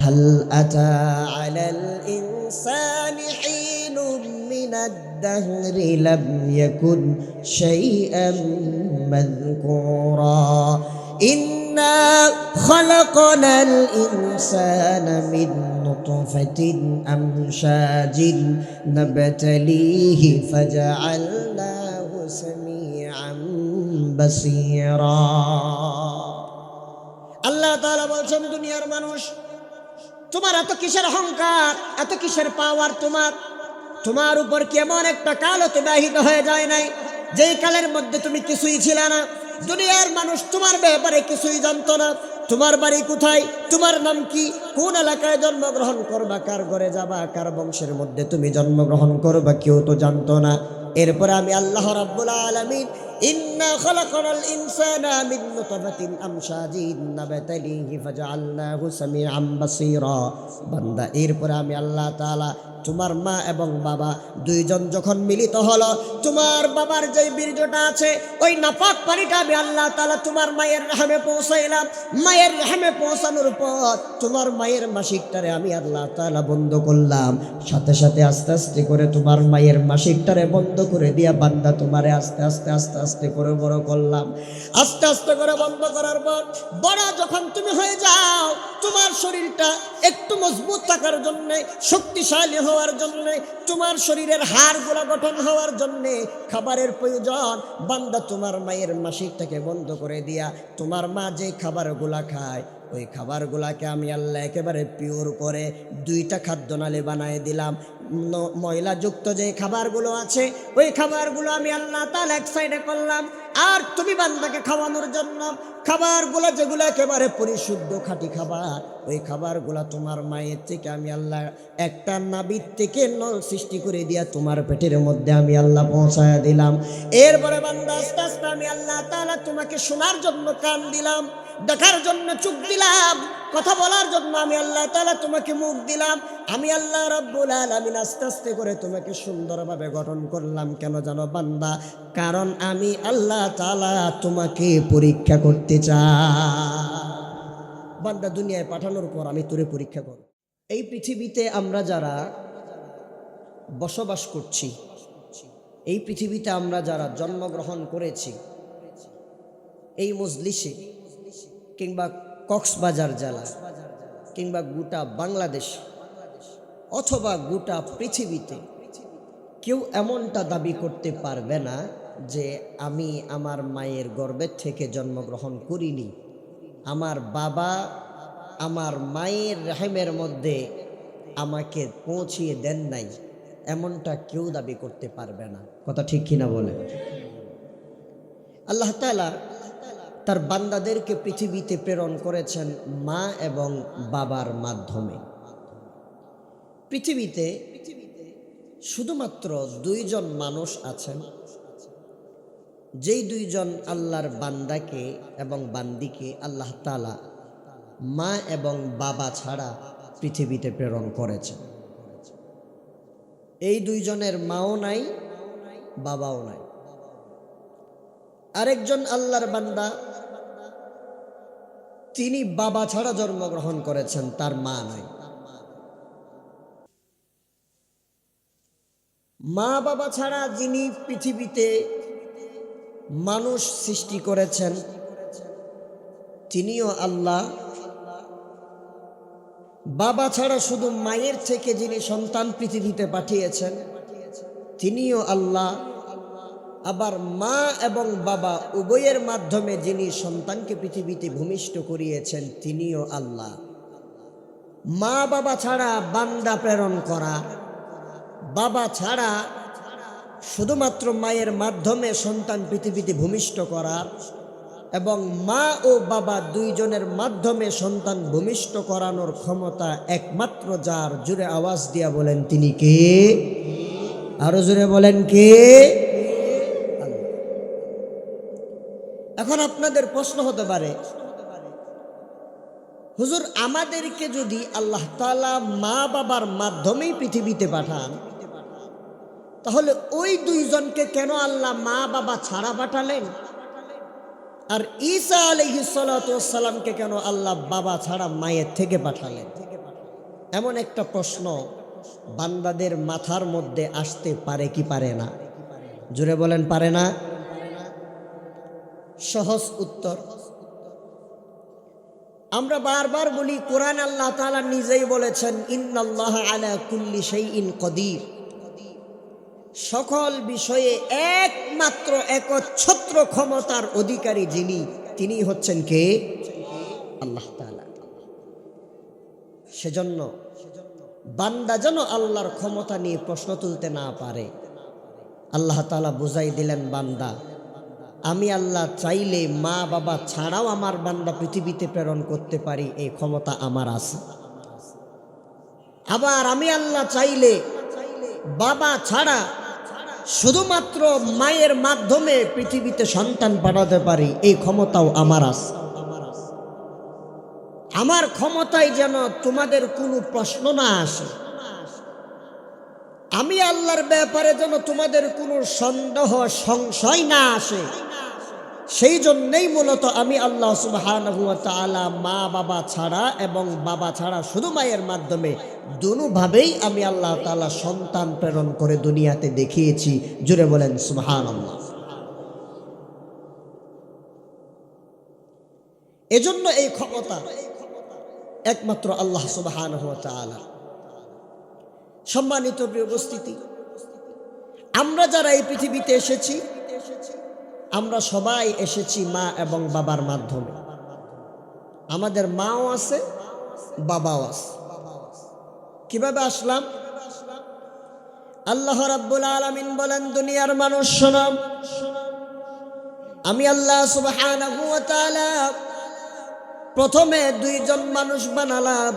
হাল আতা আলাল ইনসানি হিনুম মিনাদ দাহরি লাম ইয়াকুন শাইআম মাযকুরা ইন্না খালাকনাল ইনসানা মিন নুতফাতিন আমশাজিন নাবতালিহি ফাজআলনাহু সামিআম বাসীরা। আল্লাহ তাআলা বলছেন, দুনিয়ার মানুষ, তোমার এত কিসের অহংকার, এত কিসের পাওয়ার? তোমার উপর কেমন একটা কাল অতিবাহিত হয়ে যায় নাই, যেই কালের মধ্যে তুমি কিছুই ছিলে না। দুনিয়ার মানুষ তোমার ব্যাপারে কিছুই জানতো না। তোমার বাড়ি কোথায়, তোমার নাম কি, কোন এলাকায় জন্মগ্রহণ করবা, কার ঘরে যাবা, কার বংশের মধ্যে তুমি জন্মগ্রহণ করবা, কেউ তো জানতো না। এরপরে আমি আল্লাহ রাব্বুল আলামিন ইন্না খালাকনাল ইনসানা মিন নুতফাতিন আমশাজিন নাবতালিহি ফাজআলনাহু সামিআম বাসীরা। বান্দা, এরপরে আমি আল্লাহ তাআলা তোমার মা এবং বাবা দুইজন যখন মিলিত হলো, তোমার বাবার যে বীর্যটা আছে, ওই নাপাক পানিটা আমি আল্লাহ তাআলা তোমার মায়ের রহমে পৌঁছাইলাম। মায়ের রহমে পৌঁছানোর পর তোমার মায়ের মাসিকটারে আমি আল্লাহ তাআলা বন্ধ করলাম। সাথে সাথে আস্তে আস্তে করে তোমার মায়ের মাসিকটারে বন্ধ করে দিয়া বান্দা তোমারে আস্তে আস্তে আস্তে আস্তে করে বড় করলাম। আস্তে আস্তে করে বন্ধ করার পর বড় যখন তুমি হয়ে যাও, তোমার শরীরটা একটু মজবুত থাকার জন্যে, শক্তিশালী হওয়ার জন্যে, তোমার শরীরের হাড়গুলো গঠন হওয়ার জন্যে খাবারের প্রয়োজন। বান্দা তোমার মায়ের মাসিকটাকে বন্ধ করে দিয়া তোমার মা যে খাবারগুলা খায়, ওই খাবারগুলাকে আমি আল্লাহ একেবারে পিওর করে দুইটা খাদ্যনালী বানায় দিলাম। ময়লাযুক্ত যে খাবারগুলো আছে, ওই খাবারগুলো আমি আল্লাহ তাআলা এক সাইডে করলাম। আর তুমি বান্দাকে খাওয়ানোর জন্য খাবারগুলো যেগুলো একেবারে পরিশুদ্ধ খাঁটি খাবার, ওই খাবারগুলো তোমার মায়ের থেকে আমি আল্লাহ একটা নাভির থেকে নল সৃষ্টি করে দিয়া তোমার পেটের মধ্যে আমি আল্লাহ পৌঁছায়া দিলাম। এরপরে বান্দা আস্তে আস্তে আমি আল্লাহ তাআলা তোমাকে শোনার জন্য কান দিলাম, দেখার জন্য চোখ দিলাম, কথা বলার জন্য আমি আল্লাহ তাআলা তোমাকে মুখ দিলাম। আমি আল্লাহ রাব্বুল আলামিন আস্তে আস্তে করে তোমাকে সুন্দরভাবে গঠন করলাম। কেন জানো বান্দা? কারণ আমি আল্লাহ তাআলা তোমাকে পরীক্ষা করতে চাই। বান্দা, দুনিয়ায় পাঠানোর পর আমি তোরে পরীক্ষা করব। এই পৃথিবীতে আমরা যারা বসবাস করছি, এই পৃথিবীতে আমরা যারা জন্মগ্রহণ করেছি, এই মজলিসে কিংবা কক্সবাজার জেলা কিংবা গোটা বাংলাদেশ অথবা গোটা পৃথিবীতে কেউ এমনটা দাবি করতে পারবে না যে আমি আমার মায়ের গর্ভের থেকে জন্মগ্রহণ করিনি, আমার বাবা আমার মায়ের রহমের মধ্যে আমাকে পৌঁছিয়ে দেন নাই। এমনটা কেউ দাবি করতে পারবে না। কথা ঠিক কিনা বলে? আল্লাহ তাআলা তার বান্দাদেরকে পৃথিবীতে প্রেরণ করেছেন মা এবং বাবার মাধ্যমে। পৃথিবীতে শুধুমাত্র দুইজন মানুষ আছেন, যেই দুইজন আল্লাহর বান্দাকে এবং বান্দিকে আল্লাহ তাআলা মা এবং বাবা ছাড়া পৃথিবীতে প্রেরণ করেছেন। এই দুইজনের মাও নাই, বাবাও নাই। আরেকজন আল্লাহর বান্দা, তিনি বাবা ছাড়া জন্মগ্রহণ করেছেন, তার মা নাই। মা বাবা ছাড়া যিনি পৃথিবীতে মানুষ সৃষ্টি করেছেন, তিনিও আল্লাহ। বাবা ছাড়া শুধু মায়ের থেকে যিনি সন্তান পৃথিবীতে পাঠিয়েছেন, তিনিও আল্লাহ। আবার মা এবং বাবা উভয়ের মাধ্যমে যিনি সন্তানকে পৃথিবীতে ভূমিষ্ঠ করিয়েছেন, তিনিও আল্লাহ। মা বাবা ছাড়া বান্দা প্রেরণ করা, বাবা ছাড়া শুধুমাত্র মায়ের মাধ্যমে সন্তান পৃথিবীতে ভূমিষ্ঠ করা, এবং মা ও বাবা দুইজনের মাধ্যমে সন্তান ভূমিষ্ঠ করানোর ক্ষমতা একমাত্র যার, জোরে আওয়াজ দিয়া বলেন তিনি কে? আরো জোরে বলেন কে? এখন আপনাদের প্রশ্ন হতে পারে, হুজুর, আমাদেরকে যদি আল্লাহ তাআলা মা বাবার মাধ্যমেই পৃথিবীতে পাঠান, তাহলে ওই দুইজনকে কেন আল্লাহ মা বাবা ছাড়া পাঠালেন? আর ঈসা আলাইহিস সালাতু ওয়াস সালামকে কেন আল্লাহ বাবা ছাড়া মায়ের থেকে পাঠালেন? এমন একটা প্রশ্ন বান্দাদের মাথার মধ্যে আসতে পারে কি পারে না? জোরে বলেন, পারে না? সহজ উত্তর, আমরা বারবার বলি, কোরআন আল্লাহ তাআলা নিজেই বলেছেন, ইন্নাল্লাহা আলা কুল্লি শাইইন কদির। সকল বিষয়ে একমাত্র একচ্ছত্র ক্ষমতার অধিকারী যিনি, তিনি হচ্ছেন কে? আল্লাহ তাআলা। সেজন্য বান্দা যেন আল্লাহর ক্ষমতা নিয়ে প্রশ্ন তুলতে না পারে। আল্লাহ তাআলা বুঝাই দিলেন, বান্দা, আমি আল্লাহ চাইলে মা বাবা ছাড়াও আমার বান্দা পৃথিবীতে প্রেরণ করতে পারি, এই ক্ষমতা আমার আছে। আবার আমি আল্লাহ চাইলে বাবা ছাড়া শুধুমাত্র মায়ের মাধ্যমে পৃথিবীতে সন্তান পাঠাতে পারি, এই ক্ষমতাও আমার আছে। আমার ক্ষমতায় যেন তোমাদের কোনো প্রশ্ন না আসে, আমি আল্লাহর ব্যাপারে যেন তোমাদের কোনো সন্দেহ সংশয় না আসে। সেই জন্যেই মূলত আমি আল্লাহ সুবহানাহু ওয়া তাআলা মা বাবা ছাড়া এবং বাবা ছাড়া শুধু মায়ের মাধ্যমে দুভাবেই আমি আল্লাহ তাআলা সন্তান প্রেরণ করে দুনিয়াতে দেখিয়েছি। জুড়ে বলেন সুবহানাল্লাহ। এজন্য এই ক্ষমতা একমাত্র আল্লাহ সুবহানাহু ওয়া তাআলা। সম্মানিত প্রিয় উপস্থিতি, আমরা যারা এই পৃথিবীতে এসেছি, আমরা সবাই এসেছি মা এবং বাবার মাধ্যমে। আমাদের মাও আছে, বাবাও আছে। কিভাবে আসলাম? আল্লাহ রাব্বুল আলামিন বলেন, দুনিয়ার মানুষ শোনো, আমি আল্লাহ সুবহানাহু ওয়া তাআলা প্রথমে দুইজন মানুষ বানালাম।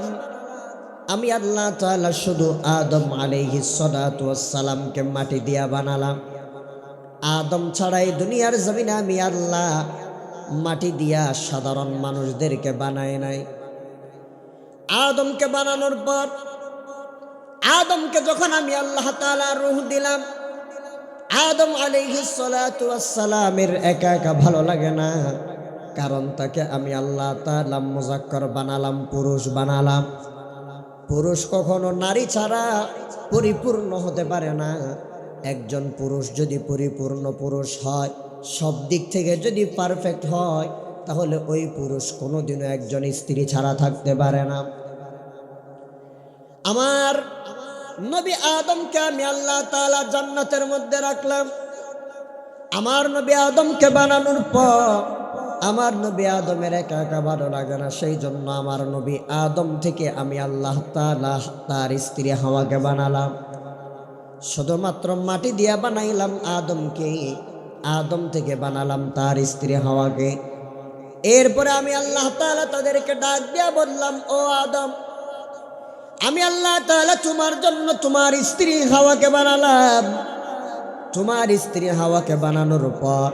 আমি আল্লাহ তাআলা শুধু আদম আলাইহিস সালাতু ওয়াস সালামকে মাটি দিয়া বানালাম। আদম ছাড়াই দুনিয়ার জমিনে আমি আল্লাহ মাটি দিয়া সাধারণ মানুষদেরকে বানাই নাই। আদমকে বানানোর পর আদমকে যখন আমি আল্লাহ তাআলা রূহ দিলাম, আদম আলাইহিস সালাতু ওয়াস সালামের একা একা ভালো লাগে না, কারণ তাকে আমি আল্লাহ তাআলা মুযাক্কার বানালাম, পুরুষ বানালাম। পুরুষ কখনো নারী ছাড়া পরিপূর্ণ হতে পারে না। একজন পুরুষ যদি পরিপূর্ণ পুরুষ হয়, সব দিক থেকে যদি পারফেক্ট হয়, তাহলে ওই পুরুষ কোনোদিনও একজন স্ত্রী ছাড়া থাকতে পারে না। আমার নবী আদমকে আমি আল্লাহ তাআলা জান্নাতের মধ্যে রাখলাম। আমার নবী আদমকে বানানোর পর আমার নবী আদমের একা একা ভালো লাগে না, সেই জন্য আমার নবী আদম থেকে আমি আল্লাহ তাআলা তার স্ত্রী হাওয়াকে বানালাম। শুধুমাত্র মাটি দিয়া বানাইলাম আদমকে, আদম থেকে বানালাম তার স্ত্রী হাওয়াকে। এরপরে আমি আল্লাহ তাআলা তাদেরকে ডাক দিয়া বললাম, ও আদম, আমি আল্লাহ তাআলা তোমার জন্য তোমার স্ত্রী হাওয়াকে বানালাম। তোমার স্ত্রী হাওয়াকে বানানোর পর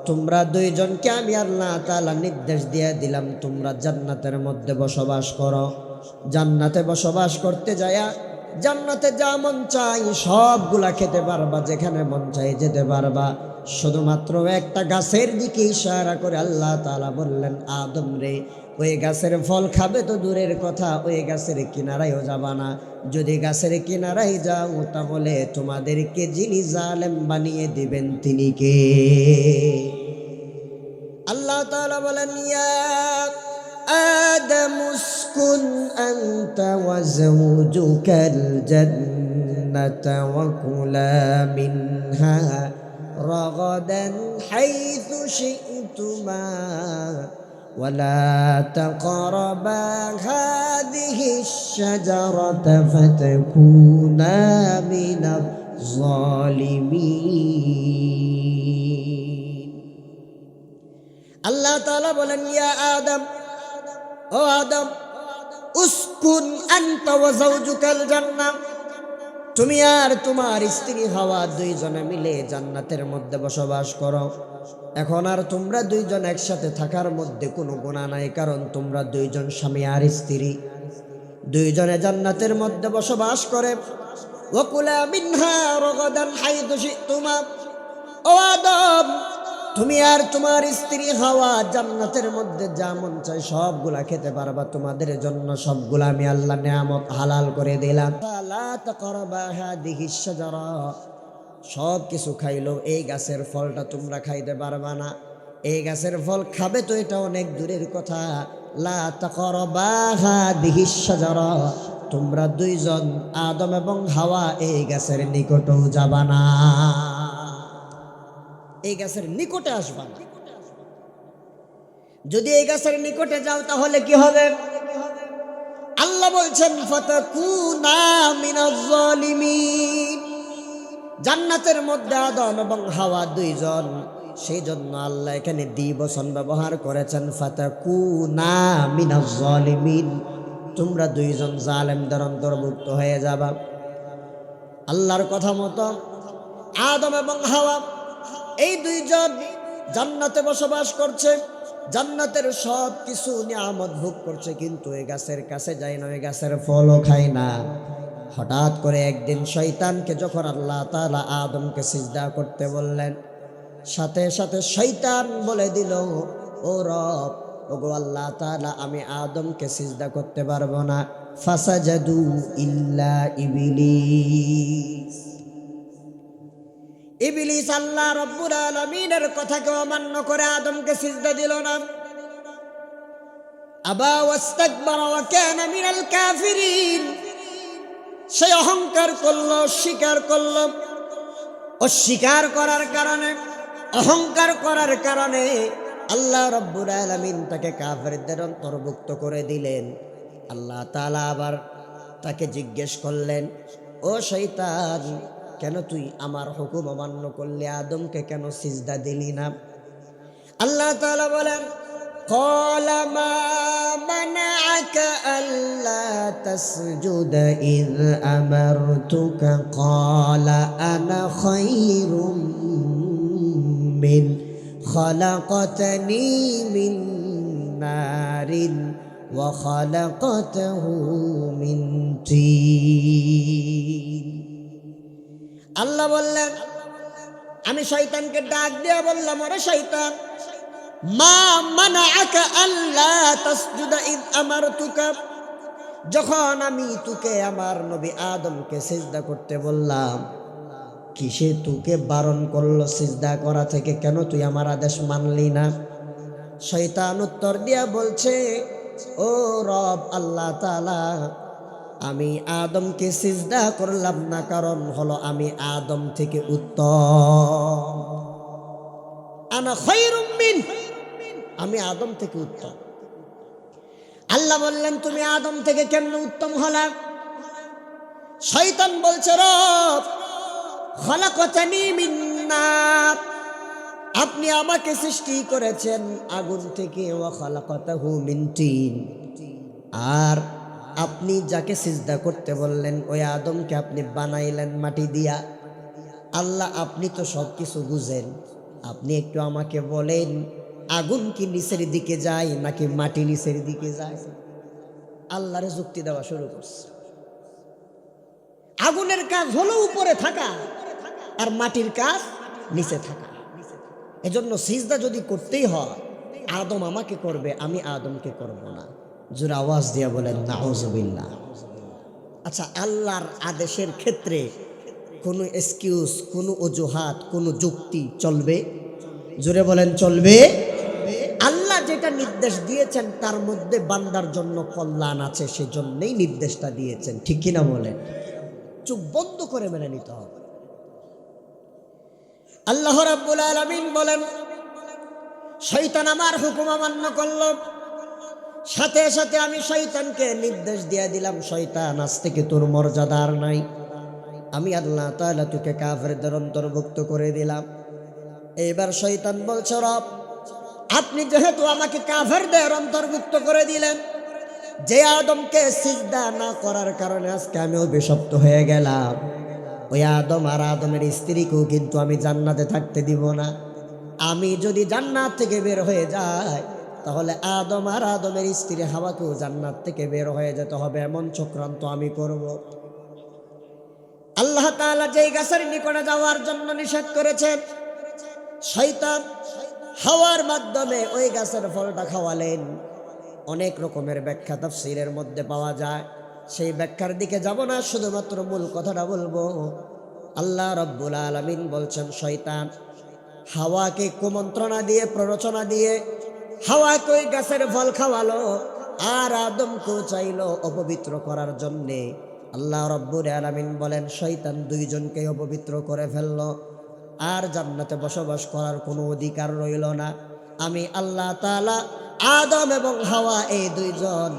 তোমরা দুইজনকে আমি আল্লাহ তাআলা নির্দেশ দিয়ে দিলাম, তোমরা জান্নাতের মধ্যে বসবাস করো। জান্নাতে বসবাস করতে যায়া জান্নাতে যা মন চাই সবগুলা খেতে পারবা, যেখানে মন চাই যেতে পারবা। শুধুমাত্র একটা গাছের দিকে ইশারা করে আল্লাহ তাআলা বললেন, আদম রে, ওই গাছের ফল খাবে তো দূরের কথা, ওই গাছের কিনারায়ও যাবা না। যদি গাছের কিনারায় যাও, তাহলে তোমাদেরকে যিনি জালেম বানিয়ে দিবেন তিনি কে? আল্লাহ তাআলা বলেন, ইয়া آدم اسكن أنت وزوجك الجنة وكلا منها رغدا حيث شئتما ولا تقربا هذه الشجرة فتكونا من الظالمين. الله تعالى বলেন, ইয়া আদম, ও আদম, উসকুন আনতা ওয়া যাওজুকাল জান্নাহ, তুমি আর তোমার স্ত্রী হাওয়া দুইজনে মিলে জান্নাতের মধ্যে বসবাস করো। এখন আর তোমরা দুইজন একসাথে থাকার মধ্যে কোনো গুনাহ নাই, কারণ তোমরা দুইজন স্বামী আর স্ত্রী, দুইজনে জান্নাতের মধ্যে বসবাস করে। ওয়া কুলা মিনহা রাগাদান হাইতু শিতুমা, ও আদম, তুমি আর তোমার স্ত্রী হাওয়া জান্নাতের মধ্যে যা মন চাই সবগুলা খেতে পারবা, তোমাদের জন্য সবগুলা আমি আল্লাহ নিয়ামত হালাল করে দিলাম। লা তাকরাবা হাদিহিশ শাজারা, সব কিছু খাইলো, এই গাছের ফলটা তোমরা খাইতে পারবা না। এই গাছের ফল খাবে তো এটা অনেক দূরের কথা। লা তাকরাবা হাদিহিশ শাজারা, তোমরা দুইজন আদম এবং হাওয়া এই গাছের নিকটেও যাবা না, এই গাছের নিকটে আসবা না। যদি এই গাছের নিকটে যাও তাহলে কি হবে? আল্লাহ বলছেন ফাতাকুনা মিনাজ জালিমিন। জান্নাতের মধ্যে আদম এবং হাওয়া দুইজন, সেই জন্য আল্লাহ এখানে দ্বিবচন ব্যবহার করেছেন, ফাতাকুনা মিনাজ জালিমিন, তোমরা দুইজন জালেমদের অন্তর্ভুক্ত হয়ে যাবা। আল্লাহর কথা মতো আদম এবং হাওয়া এই দুইজন জান্নাতে বসবাস করছে, জান্নাতের সব কিছু নিয়ামত ভোগ করছে, কিন্তু এই গাছের কাছে যায় না, এই গাছের ফলও খায় না। হঠাৎ করে একদিন শয়তানকে যখন আল্লাহ তাআলা আদমকে সিজদা করতে বললেন, সাথে সাথে শয়তান বলে দিল, ও রব, ওগো আল্লাহ তাআলা, আমি আদমকে সিজদা করতে পারবো না। ফাসাজাদু ইল্লা ইবলিস। ইবলিস আল্লাহ রাব্বুল আলামিনের কথাকে অমান্য করে আদমকে সিজদা দিল না। আবা ওয়াস্তাকবারা ওয়া কানা মিনাল কাফিরিন, সে অহংকার করলো, স্বীকার করলো। অস্বীকার করার কারণে, অহংকার করার কারণে আল্লাহ রাব্বুল আলামিন তাকে কাফেরদের অন্তর্ভুক্ত করে দিলেন। আল্লাহ তাআলা আবার তাকে জিজ্ঞেস করলেন, ও শয়তান, কেন তুই আমার হুকুম অমান্য করলি? আদমকে কেন সিজদা দিলি না? আল্লাহ তাআলা বলেন, ক্বালা মা মানাআকা আল্লা তাসজুদা ইয আমারতুকা ক্বালা আনা খায়রুম মিন খালাকতানি মিন নারিন ওয়া খালাকতাহু মিন তিন। আল্লাহ বললেন, আমি শয়তানকে ডাক দিয়া বললাম, ওরে শয়তান, মা মানাআকা আল্লা তাসজুদা ইয আমারতুকা, যখন আমি তোকে আমার নবী আদমকে সিজদা করতে বললাম, কিসে তোকে বারণ করলো সিজদা করা থেকে? কেন তুই আমার আদেশ মানলি না? শয়তান উত্তর দিয়া বলছে, ও রব আল্লাহ তাআলা, আমি আদমকে সিজদা করলাম না, কারণ হলো আমি আদম থেকে উত্তম। আনা খায়রুম মিন, আমি আদম থেকে উত্তম। আল্লাহ বললেন, তুমি আদম থেকে কেমনে উত্তম হলা? শয়তান বলছে, রব খালাকতানি মিন নার, আপনি আমাকে সৃষ্টি করেছেন আগুন থেকে, ওয়া খালাকতাহু মিন তিন, আর আপনি যাকে সিজদা করতে বললেন ওই আদমকে আপনি বানাইলেন মাটি দিয়া। আল্লাহ, আপনি তো সব কিছু বুঝেন, আপনি একটু আমাকে বলেন, আগুন কি নিচের দিকে যায় নাকি মাটি নিচের দিকে যায়? আল্লাহরে যুক্তি দেওয়া শুরু করছে। আগুনের কাজ হলো উপরে থাকা, আর মাটির কাজ নিচে থাকা। এজন্য সিজদা যদি করতেই হয়, আদম আমাকে করবে, আমি আদমকে করব না। জোরে আওয়াজ দিয়া বলেন নাউজুবিল্লাহ। আচ্ছা, আল্লাহর আদেশের ক্ষেত্রে কোনো এক্সকিউজ, কোনো অজুহাত, কোনো যুক্তি চলবে? জোরে বলেন চলবে? আল্লাহ যেটা নির্দেশ দিয়েছেন তার মধ্যে বান্দার জন্য কল্যাণ আছে, সেজন্যই নির্দেশটা দিয়েছেন, ঠিক কিনা বলেন? চোখ বন্ধ করে মেনে নিতে হবে। আল্লাহ রাব্বুল আলামিন বলেন, শয়তান আমার হুকুম অমান্য করলো, সাথে সাথে আমি শয়তানকে নির্দেশ দিয়ে দিলাম, শয়তান আজ থেকে তোর মর্যাদা আর নাই, আমি আল্লাহ তাআলা তোকে কাফেরদের অন্তর্ভুক্ত করে দিলাম। এবার শয়তান বলছে, রব আপনি যেহেতু আমাকে কাফেরদের অন্তর্ভুক্ত করে দিলেন, যে আদমকে সিজদা না করার কারণে আজকে আমি অভিশপ্ত হয়ে গেলাম, ওই আদম আর আদমের স্ত্রীকেও কিন্তু আমি জান্নাতে থাকতে দিব না। আমি যদি জান্নাত থেকে বের হয়ে যাই, তাহলে আদম আর আদমের স্ত্রী হাওয়াকেও জান্নাত থেকে বের হয়ে যেতে হবে, এমন চক্রান্ত আমি করব। আল্লাহ তাআলা যেই গাছের নিকটে যাওয়ার জন্য নিষেধ করেছেন, শয়তান হাওয়ার মাধ্যমে ওই গাছের ফলটা খাওয়ালেন। অনেক রকমের ব্যাখ্যা তাফসীরের মধ্যে পাওয়া যায়, সেই ব্যাখ্যার দিকে যাব না, শুধুমাত্র মূল কথাটা বলবো। আল্লাহ রাব্বুল আলামিন বলছেন, শয়তান হাওয়াকে কুমন্ত্রণা দিয়ে, প্ররোচনা দিয়ে হাওয়াকে ওই গাছের ফল খাওয়ালো, আর আদমকেও চাইলো অপবিত্র করার জন্যে। আল্লাহ রাব্বুল আলামিন বলেন, শয়তান দুইজনকে অপবিত্র করে ফেললো, আর জান্নাতে বসবাস করার কোনো অধিকার রইল না। আমি আল্লাহ তাআলা আদম এবং হাওয়া এই দুইজন,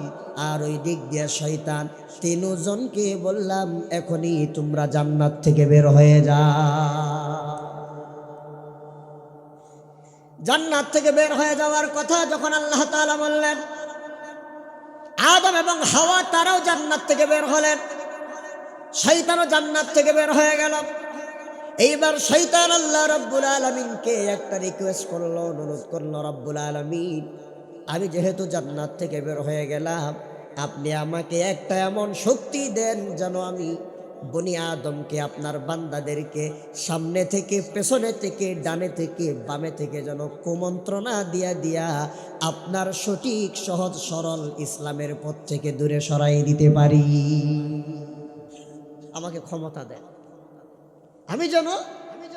আর ওই দিক দিয়ে শয়তান, তিনজনকে বললাম এখনই তোমরা জান্নাত থেকে বের হয়ে যাও। জান্নাত থেকে বের হয়ে যাওয়ার কথা যখন আল্লাহ তাআলা বললেন, আদম এবং হাওয়া তারাও জান্নাত থেকে বের হলেন, শয়তানও জান্নাত থেকে বের হয়ে গেল। এইবার শয়তান আল্লাহ রাব্বুল আলামিনকে একটা রিকোয়েস্ট করলো, অনুরোধ করলো, রাব্বুল আলামিন আমি যেহেতু জান্নাত থেকে বের হয়ে গেলাম, আপনি আমাকে একটা এমন শক্তি দেন যেন আমি বনি আদমকে, আপনার বান্দাদেরকে সামনে থেকে, পেছনে থেকে, ডানে থেকে, বামে থেকে যেন কুমন্ত্রণা দিয়া দিয়া আপনার সঠিক সহজ সরল ইসলামের পথ থেকে দূরে সরাই দিতে পারি। আমাকে ক্ষমতা দেন, আমি যেন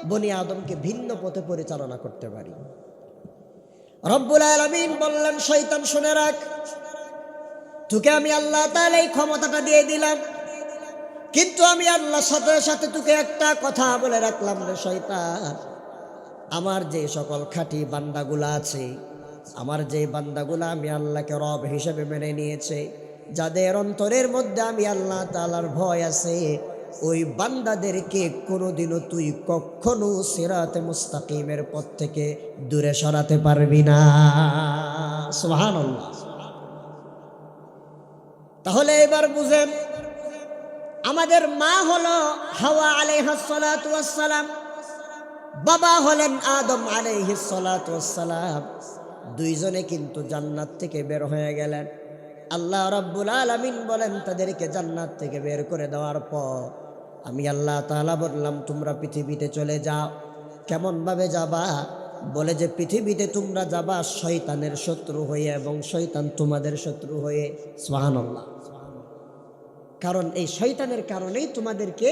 বনি আদমকে ভিন্ন পথে পরিচালনা করতে পারি। রব্বুল আলামিন বললেন, শয়তান শুনে রাখ, তোকে আমি আল্লাহ তাআলা এই ক্ষমতাটা দিয়ে দিলাম, কিন্তু আমি আল্লাহর সাথে সাথে তোকে একটা কথা বলে রাখলাম রে শয়তান, আমার যে সকল খাঁটি বান্দাগুলা আছে, আমার যে বান্দাগুলা আমি আল্লাহকে রব হিসেবে মেনে নিয়েছে, যাদের অন্তরের মধ্যে আমি আল্লাহ তাআলার ভয় আছে, ওই বান্দাদেরকে কোনোদিনও তুই কখনো সিরাতে মুস্তাকিমের পথ থেকে দূরে সরাতে পারবি না। সুবহানাল্লাহ। তাহলে এবার বুঝেন, আমাদের মা হলো হাওয়া আলাইহিস সালাতু ওয়াস সালাম, বাবা হলেন আদম আলাইহিস সালাতু ওয়াস সালাম, দুইজনে কিন্তু জান্নাত থেকে বের হয়ে গেলেন। আল্লাহ রাব্বুল আলামিন বলেন, তাদেরকে জান্নাত থেকে বের করে দেওয়ার পর আমি আল্লাহ তাআলা বললাম, তোমরা পৃথিবীতে চলে যাও। কেমন ভাবে যাবা? বলে যে পৃথিবীতে তোমরা যাবা শয়তানের শত্রু হয়ে, এবং শয়তান তোমাদের শত্রু হয়ে। সুবহানাল্লাহ। কারণ এই শয়তানের কারণেই তোমাদেরকে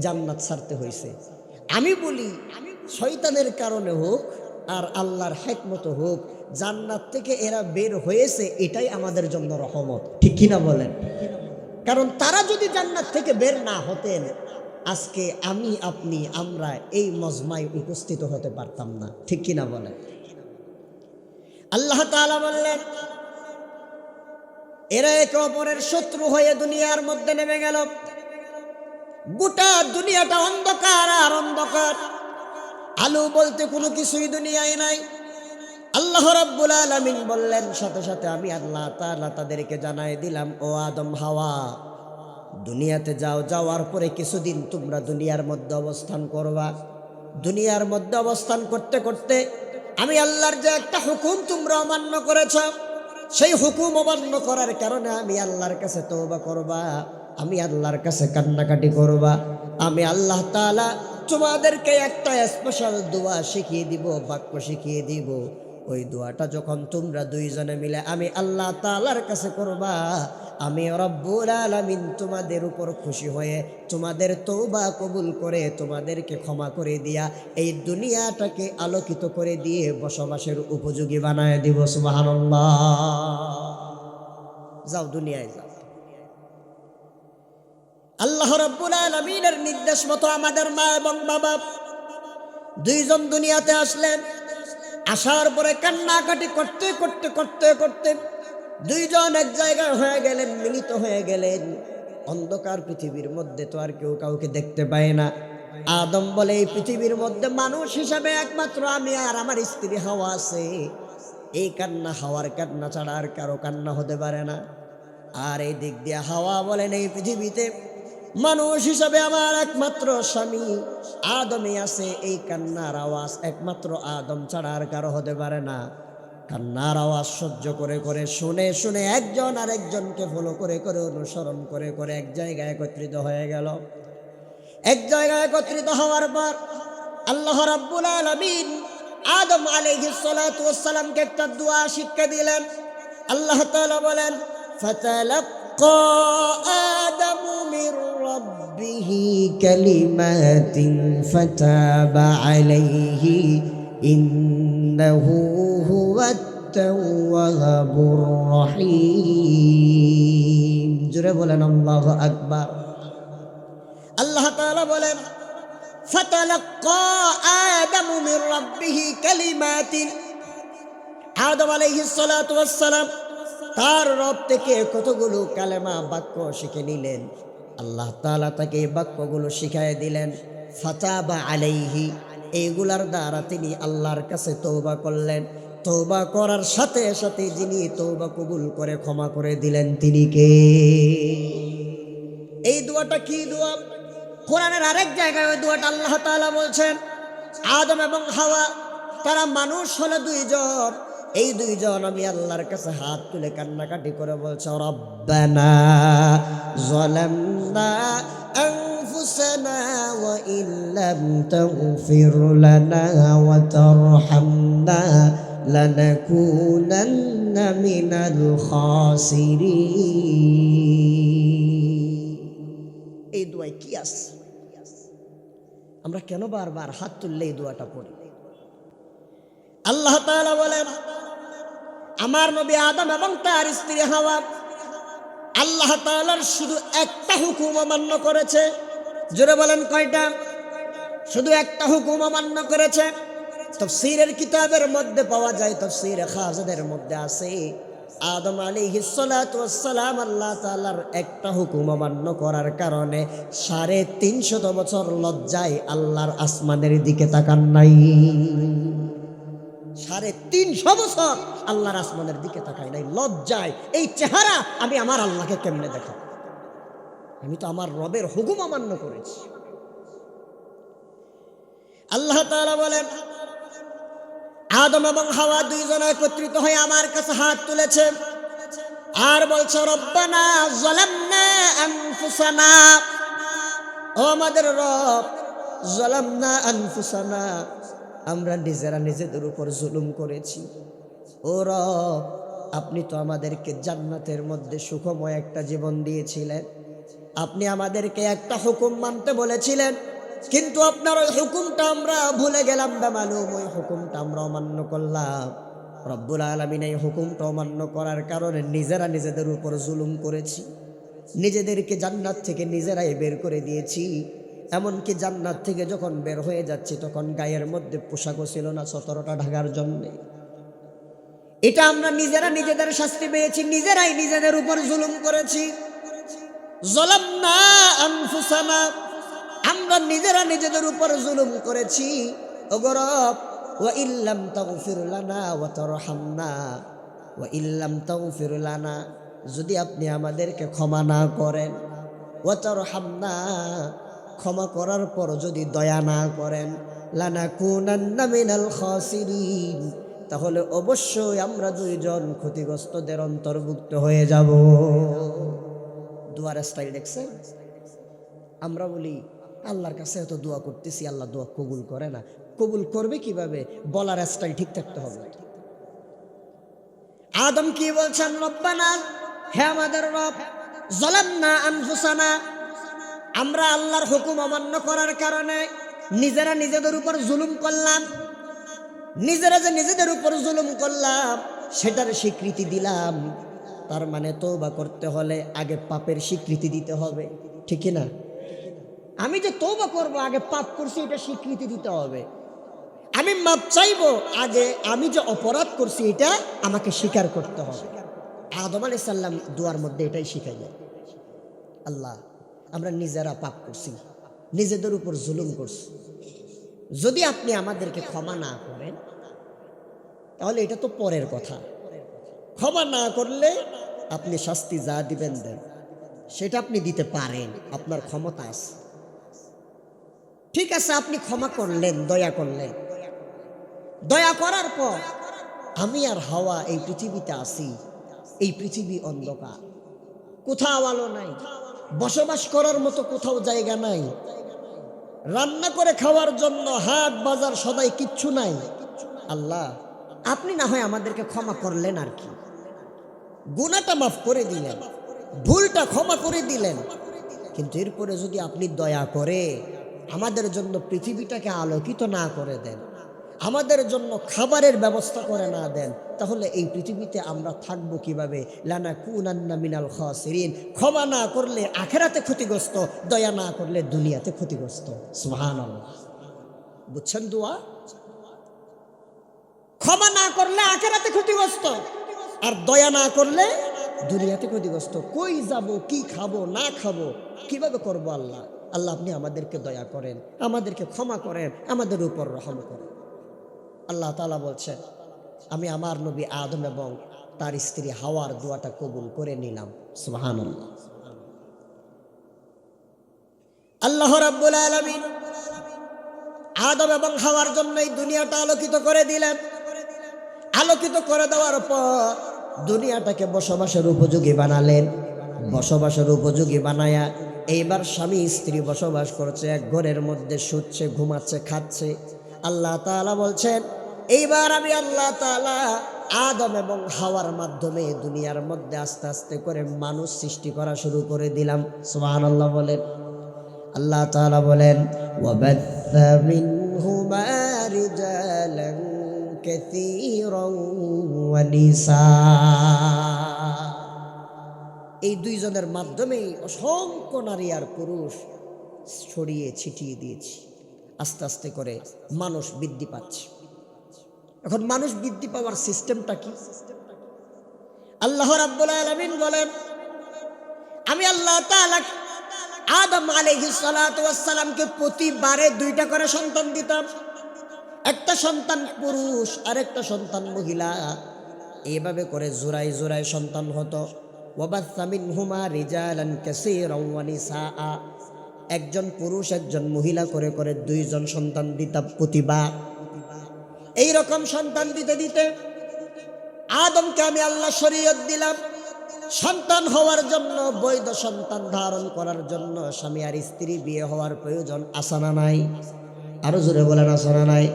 জান্নাত ছাড়তে হয়েছে। আমি বলি, শয়তানের কারণে হোক আর আল্লাহর হিকমত হোক, জান্নাত থেকে এরা বের হয়েছে, এটাই আমাদের জন্য রহমত। ঠিক কিনা বলেন? কারণ তারা যদি জান্নাত থেকে বের না হতেন, আজকে আমি, আপনি, আমরা এই মজমায় উপস্থিত হতে পারতাম না। ঠিক কিনা বলেন? আল্লাহ তাআলা বললেন, এরা একে অপরের শত্রু হয়ে দুনিয়ার মধ্যে নেমে গেল। গোটা দুনিয়াটা অন্ধকার আর অন্ধকার, আলো বলতে কোনো কিছুই দুনিয়ায় নাই। আল্লাহ রাব্বুল আলামিন বললেন, সাথে সাথে আমি আল্লাহ তাআলা তাদেরকে জানাই দিলাম, ও আদম হাওয়া, দুনিয়াতে যাও, যাওয়ার পরে কিছুদিন তোমরা দুনিয়ার মধ্যে অবস্থান করবা। দুনিয়ার মধ্যে অবস্থান করতে করতে আমি আল্লাহর যে একটা হুকুম তোমরা অমান্য করেছ, সেই হুকুম অমান্য করার কারণে আমি আল্লাহর কাছে তওবা করবা, আমি আল্লাহর কাছে কান্নাকাটি করবা। আমি আল্লাহ তাআলা তোমাদেরকে একটা স্পেশাল দোয়া শিখিয়ে দিব, বাক্য শিখিয়ে দিব। ওই দোয়াটা যখন তোমরা দুইজনে মিলে আমি আল্লাহ তাআলার কাছে করবা, আমি রব্বুল আলামিন তোমাদের উপর খুশি হয়ে তোমাদের তওবা কবুল করে তোমাদেরকে ক্ষমা করে দিয়া এই দুনিয়াটাকে আলোকিত করে দিয়ে বসবাসের উপযোগী বানায় দিব। সুবহানাল্লাহ। যাও, দুনিয়ায় যাও। আল্লাহ রাব্বুল আলামিনের নির্দেশ মতো আমাদের মা এবং বাবা দুইজন দুনিয়াতে আসলেন। আসার পরে কান্নাকাটি করতে করতে করতে করতে দুইজন এক জায়গায় হয়ে গেলেন, মিলিত হয়ে গেলেন। অন্ধকার পৃথিবীর মধ্যে তো আর কেউ কাউকে দেখতে পায় না। আদম বলে, এই পৃথিবীর মধ্যে মানুষ হিসাবে একমাত্র আমি আর আমার স্ত্রী হাওয়া আছে। এই কান্না হাওয়ার কান্না ছাড়া আর কারো কান্না হতে পারে না। আর এই দিক দিয়ে হাওয়া বলেন, এই পৃথিবীতে মানুষ হিসাবে আমার একমাত্র স্বামী আদমই আছে। এই কান্নার আওয়াজ একমাত্র আদম ছাড়া আর কারো হতে পারে না। কান্নার আওয়াজ সহ্য করে করে, শুনে শুনে, একজন আরেকজনকে ফলো করে করে, অনুসরণ করে করে এক জায়গায় একত্রিত হয়ে গেল। এক জায়গায় একত্রিত হওয়ার পর আল্লাহ রাব্বুল আলামিন আদম আলাইহিস সালাতু ওয়াস সালামকে একটা দোয়া শিক্ষা দিলেন। আল্লাহ তাআলা বলেন, ফাতালাক্কা আদামু মির রাব্বিহি কালিমাতিন ফাতাবা আলাইহি ইন্নাহু হুয়াত তাওয়াবুর রহিম। জোরে বলেন আল্লাহু আকবার। আল্লাহ তাআলা বলেন, ফাতালাক্কা আদামু মির রাব্বিহি কালিমাতিন, আদম আলাইহিস সালাতু ওয়াস সালাম তার রব থেকে কতগুলো কালেমা বাক্য শিখে নিলেন। আল্লাহ তাআলা তাকে এই বাক্যগুলো শিখায় দিলেন। ফাতাবা আলাইহি, এইগুলার দ্বারা তিনি আল্লাহর কাছে তওবা করলেন। তওবা করার সাথে সাথে যিনি তওবা কবুল করে ক্ষমা করে দিলেন তিনি কে? এই দোয়াটা কি দোয়া? কোরআনের আরেক জায়গায় ওই দোয়াটা আল্লাহ তাআলা বলছেন, আদম এবং হাওয়া তারা মানুষ হলো দুইজন। এই দুইজন আমি আল্লাহর কাছে হাত তুলে কান্নাকাটি করে বলছে, রব্বানা যালামনা আনফুসানা ওয়া ইল্লাম তাগফির লানা ওয়া তারহামনা লানাকুনান্না মিনাল খাসিরিন। এই দোয়ায় কি আছে? আমরা কেন বারবার হাত তুললে এই দোয়াটা পড়ি? আল্লাহ তাআলা বলেন, আমার নবী আদম এবং তার স্ত্রী হাওয়া আল্লাহ তাআলার শুধু একটা হুকুম অমান্য করেছে। জোরে বলেন কয়টা? শুধু একটা হুকুম অমান্য করেছে। তাফসীরের কিতাবের মধ্যে পাওয়া যায়, তাফসীরে খাজাদের মধ্যে আছে, আদম আলাইহিস সালাতু ওয়াস সালাম আল্লাহ তাআলার একটা হুকুম অমান্য করার কারণে 350 বছর লজ্জায় আল্লাহর আসমানের দিকে তাকান নাই। 350 বছর আল্লাহর আসমানের দিকে তাকাই নাই লজ্জায়। এই চেহারা আমি আমার আল্লাহকে কেমনে দেখাবো? আমি তো আমার রবের হুকুম অমান্য করেছি। আল্লাহ তাআলা বলেন, আদম এবং হাওয়া দুইজন একত্রিত হয়ে আমার কাছে হাত তুলেছে আর বলছে, রব্বানা যালামনা আনফুসানা, ও আমাদের রব, যালামনা আনফুসানা, আমরা নিজেরা নিজেদের উপর জুলুম করেছি। ও রব, আপনি তো আমাদেরকে জান্নাতের মধ্যে সুখময় একটা জীবন দিয়েছিলেন। আপনি আমাদেরকে একটা হুকুম মানতে বলেছিলেন, কিন্তু আপনার ওই হুকুমটা আমরা ভুলে গেলাম না মালুম, ওই হুকুমটা আমরা অমান্য করলাম। রব্বুল আলামিন এই হুকুমটা অমান্য করার কারণে নিজেরা নিজেদের উপর জুলুম করেছি, নিজেদেরকে জান্নাত থেকে নিজেরাই বের করে দিয়েছি। এমনকি জান্নাত থেকে যখন বের হয়ে যাচ্ছি তখন গায়ের মধ্যে পোশাকও ছিল না সতরটা ঢাকার জন্যে। এটা আমরা নিজেরা নিজেদের শাস্তি পেয়েছি, নিজেরাই নিজেদের উপর জুলুম করেছি। যালামনা আনফুসানা, আমরা নিজেরা নিজেদের উপর জুলুম করেছি। ওগো রব, ওয়া ইল্লাম তাগফির লানা ওয়া তারহামনা, ওয়া ইল্লাম তাগফির লানা, যদি আপনি আমাদেরকে ক্ষমা না করেন, ওয়া তারহামনা, ক্ষমা করার পর যদি দয়া না করেন, লানাকুনান্না মিনাল খাসিরিন, তাহলে অবশ্যই আমরা দুইজন ক্ষতিগ্রস্তদের অন্তর্ভুক্ত হয়ে যাব। দোয়ার স্টাইল দেখছেন? আমরা বলি আল্লাহর কাছে এত দোয়া করতেছি, আল্লাহ দোয়া কবুল করে না। কবুল করবে কিভাবে? বলার স্টাইল ঠিক থাকতে হবে। আদম কি বলছেন? রব্বানা, হে আমাদের রব, যালামনা আনফুসানা, আমরা আল্লাহর হুকুম অমান্য করার কারণে নিজেরা নিজেদের উপর জুলুম করলাম। নিজেরা যে নিজেদের উপর জুলুম করলাম সেটার স্বীকৃতি দিলাম। তার মানে তওবা করতে হলে আগে পাপের স্বীকৃতি দিতে হবে, ঠিক না? আমি যে তওবা করব আগে পাপ করছি এটা স্বীকৃতি দিতে হবে। আমি মাপ চাইবো আগে আমি যে অপরাধ করছি এটা আমাকে স্বীকার করতে হবে। আদম আলাইহিস সালাম দুয়ার মধ্যে এটাই শিখাইলেন। আল্লাহ, আমরা নিজেরা পাপ করছি, নিজেদের উপর জুলুম করছি, যদি আপনি আমাদেরকে ক্ষমা না করেন তাহলে এটা তো পরের কথা। ক্ষমা না করলে আপনি শাস্তি যা দিবেন দেন, সেটা আপনি দিতে পারেন, আপনার ক্ষমতা আছে। ঠিক আছে, আপনি ক্ষমা করলেন, দয়া করলেন। দয়া করার পর আমি আর হাওয়া এই পৃথিবীতে আসি। এই পৃথিবী অন্ধকার, কোথাও আলো নাই, বসবাস করার মতো কোথাও জায়গা নাই, রান্না করে খাওয়ার জন্য হাট বাজার সদাই কিচ্ছু নাই। আল্লাহ আপনি না হয় আমাদেরকে ক্ষমা করলেন, আর কি, গুনাহটা মাফ করে দিলেন, ভুলটা ক্ষমা করে দিলেন, কিন্তু এরপরে যদি আপনি দয়া করে আমাদের জন্য পৃথিবীটাকে আলোকিত না করে দেন, আমাদের জন্য খাবারের ব্যবস্থা করে না দেন, তাহলে এই পৃথিবীতে আমরা থাকবো কিভাবে? লানাকুনান্না মিনাল খাসিরিন। ক্ষমা না করলে আখিরাতে ক্ষতিগ্রস্ত, দয়া না করলে দুনিয়াতে ক্ষতিগ্রস্ত। সুবহানাল্লাহ। বুঝছেন দোয়া? ক্ষমা না করলে আখিরাতে ক্ষতিগ্রস্ত, আর দয়া না করলে দুনিয়াতে ক্ষতিগ্রস্ত। কই যাব, কি খাবো, না খাবো, কিভাবে করব? আল্লাহ, আল্লাহ আপনি আমাদেরকে দয়া করেন, আমাদেরকে ক্ষমা করেন, আমাদের উপর রহম করেন। আল্লাহ তাআলা বলছেন, আমি আমার নবী আদম এবং তার স্ত্রী হাওয়ার দোয়াটা কবুল করে নিলাম। সুবহানাল্লাহ। আল্লাহ রাব্বুল আলামিন আদম এবং হাওয়ার জন্য এই দুনিয়াটা আলোকিত করে দিলেন। আলোকিত করে দেওয়ার পর দুনিয়াটাকে বসবাসের উপযোগী বানালেন। বসবাসের উপযোগী বানায়া এইবার স্বামী স্ত্রী বসবাস করছে, এক ঘরের মধ্যে শুচ্ছে, ঘুমাচ্ছে, খাচ্ছে। আল্লাহ তাআলা বলছেন, এইবার আমি আল্লাহ তাআলা আদম এবং হাওয়ার মাধ্যমে দুনিয়ার মধ্যে আস্তে আস্তে করে মানুষ সৃষ্টি করা শুরু করে দিলাম। সুবহানাল্লাহ বলেন। আল্লাহ তাআলা বলেন, ওয়াবাথা মিনহুমা রিজালান কাসীরান ওয়া নিসা। এই দুইজনের মাধ্যমেই অসংখ্য নারী আর পুরুষ ছড়িয়ে ছিটিয়ে দিয়েছি। আস্তে আস্তে করে মানুষ বৃদ্ধি পাচ্ছে। এখন মানুষ বৃদ্ধি পাওয়ার সিস্টেমটা কি? আল্লাহ রাব্বুল আলামিন বলেন, আমি আল্লাহ তাআলা আদম আলাইহিস সালাতু ওয়াস সালামকে প্রতিবারে দুইটা করে সন্তান দিতাম। একটা সন্তান পুরুষ আর একটা সন্তান মহিলা। এইভাবে করে জোড়ায় জোড়ায় সন্তান হতো। ওয়াবাথা মিনহুমা রিজালান কাসীরান ওয়া নিসা। একজন পুরুষ একজন মহিলা করে করে দুইজন সন্তান দিতাম প্রতিবার। এই রকম সন্তান দিতে দিতে আদমকে আমি আল্লাহ শরীয়ত দিলাম, সন্তান হওয়ার জন্য, বৈধ সন্তান ধারণ করার জন্য স্বামী আর স্ত্রী বিয়ে হওয়ার প্রয়োজন আছে না নাই? আরো জোরে বলেন, আছে না নাই?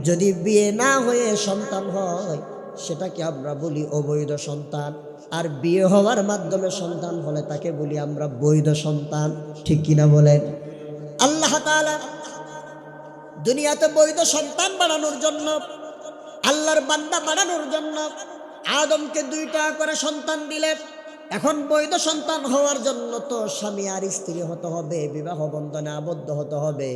যদি বিয়ে না হয়ে সন্তান হয় সেটাকে আমরা বলি অবৈধ সন্তান, আর বিয়ে হওয়ার মাধ্যমে সন্তান হলে তাকে বলি আমরা বৈধ সন্তান। ঠিক কিনা বলেন? আল্লাহ তাআলা দুনিয়াতে বৈধ সন্তান বানানোর জন্য, আল্লাহর বান্দা বানানোর জন্য আদমকে দুইটা করে সন্তান দিলেন। এখন বৈধ সন্তান হওয়ার জন্য তো স্বামী আর স্ত্রী হতে হবে, বিবাহ বন্ধনে আবদ্ধ হতে হবে।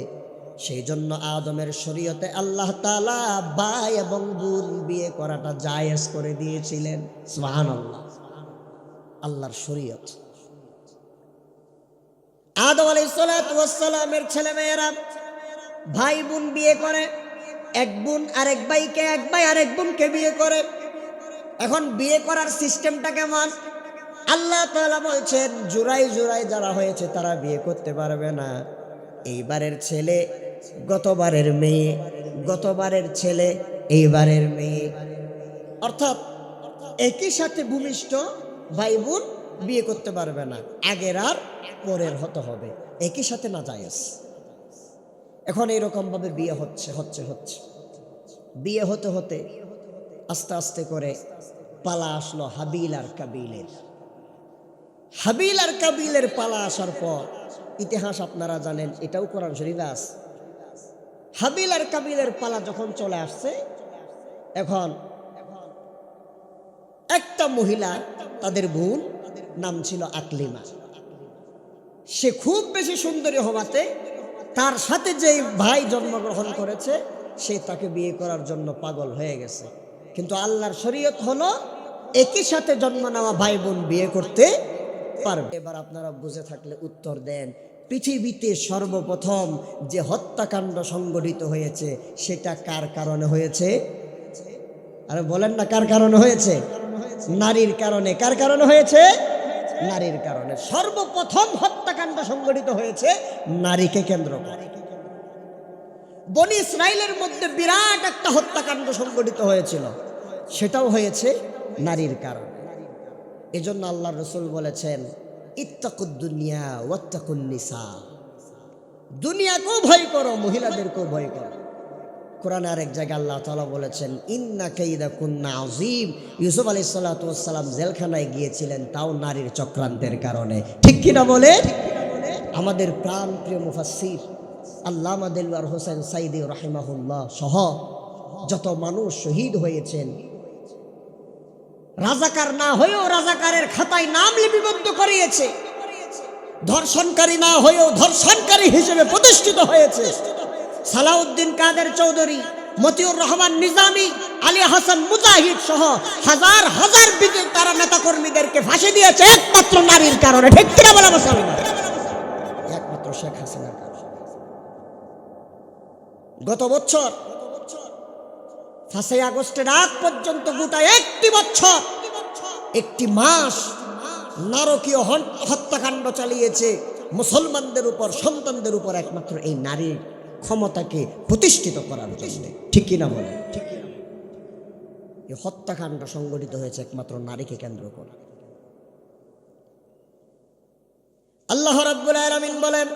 সেই জন্য আদমের শরীয়তে আল্লাহ তাআলা ভাই এবং বোন বিয়ে করাটা জায়েজ করে দিয়েছিলেন। সুবহানাল্লাহ। আল্লাহর শরীয়ত। আদম আলাইহিস সালাতু ওয়াস সালামের ছেলেমেয়েরা ভাই বোন বিয়ে করে, এক বোন আরেক ভাইকে, এক ভাই আরেক বোনকে বিয়ে করে। এখন বিয়ে করার সিস্টেমটা কেমন? আল্লাহ তাআলা বলছেন, জোড়ায় জোড়ায় যারা হয়েছে তারা বিয়ে করতে পারবে না। এইবারের ছেলে গতবারের মেয়ে, গতবারের ছেলে এইবারের মেয়ে, অর্থাৎ একই সাথে ভূমিষ্ঠ ভাই বোন বিয়ে করতে পারবে না। আগের আর পরের হতে হবে, একই সাথে না জায়েজ। এখন এইরকম ভাবে বিয়ে হচ্ছে হচ্ছে হচ্ছে বিয়ে হতে হতে আস্তে আস্তে করে পালা আসলো হাবিল আর কাবিলের। হাবিল আর কাবিলের পালা আসার পর ইতিহাস আপনারা জানেন, এটাও কোরআন শরীফে আছে। হাবিল আর কাবিলের পালা যখন চলে আসছে, এখন একটা মহিলা, তাদের বোন নাম ছিল আকলিমা। সে খুব বেশি সুন্দরী হওয়াতে তার সাথে যে ভাই জন্মগ্রহণ করেছে সে তাকে বিয়ে করার জন্য পাগল হয়ে গেছে। কিন্তু আল্লাহর শরীয়ত হলো একই সাথে জন্ম নেওয়া ভাই বোন বিয়ে করতে পারবে। এবার আপনারা বুঝে থাকলে উত্তর দেন, পৃথিবীতে সর্বপ্রথম যে হত্যাকাণ্ড সংঘটিত হয়েছে সেটা কার কারণে হয়েছে? আরে বলেন না, কার কারণে হয়েছে? নারীর কারণে। কার কারণে হয়েছে? নারীর কারণে। সর্বপ্রথম হত্যাকাণ্ড সংঘটিত হয়েছে নারীকে কেন্দ্র করে। বনি ইসরাইলের মধ্যে বিরাট একটা হত্যাকাণ্ড সংঘটিত হয়েছিল, সেটাও হয়েছে নারীর কারণে। এজন্য আল্লাহর রাসূল বলেছেন, ইত্তাকুদ দুনিয়া ওয়াত্তাকুন নিসা। দুনিয়াকেও ভয় করো, মহিলাদেরকেও ভয় করো। কোরআনে আরেক জায়গায় আল্লাহ তাআলা বলেছেন ইন্না কাইদা কুন্না আযীম। ইউসুফ আলাইহিস সালাতু ওয়াস সালাম জেলখানায় গিয়েছিলেন তাও নারীর চক্রান্তের কারণে, ঠিক কিনা বলে? আমাদের প্রাণ প্রিয় মুফাসসির আল্লামা দেলওয়ার হোসেন সাইদি রাহিমাহুল্লাহ সহ যত মানুষ শহীদ হয়েছেন, রাজাকার না হয়েও রাজাকারের খাতায় নাম লিপিবদ্ধ করিয়েছে, ধর্ষণকারী না হয়েও ধর্ষণকারী হিসেবে প্রতিষ্ঠিত হয়েছে। সালাউদ্দিন কাদের চৌধুরী, মতিউর রহমান নিজামী, আলী হাসান মুজাহিদ সহ হাজার হাজার তারা নেতাকর্মীদেরকে ফাঁসি দিয়েছে একমাত্র নারীর কারণে, ঠিক কিনা বলা মুসলমান? একমাত্র শেখ হাসিনার কারণে। গত বছর 5 আগস্টের আগ পর্যন্ত গোটা একটি বছর, একটি মাস নারকীয় হত্যাকাণ্ড চালিয়েছে মুসলমানদের উপর, সন্তানদের উপর, একমাত্র এই নারীর ক্ষমতাকে প্রতিষ্ঠিত করার জন্য, ঠিক কিনা বলে? এই হত্যাকাণ্ড সংগঠিত হয়েছে একমাত্র নারীকে কেন্দ্র করে। আল্লাহ রাব্বুল আলামিন বলেন,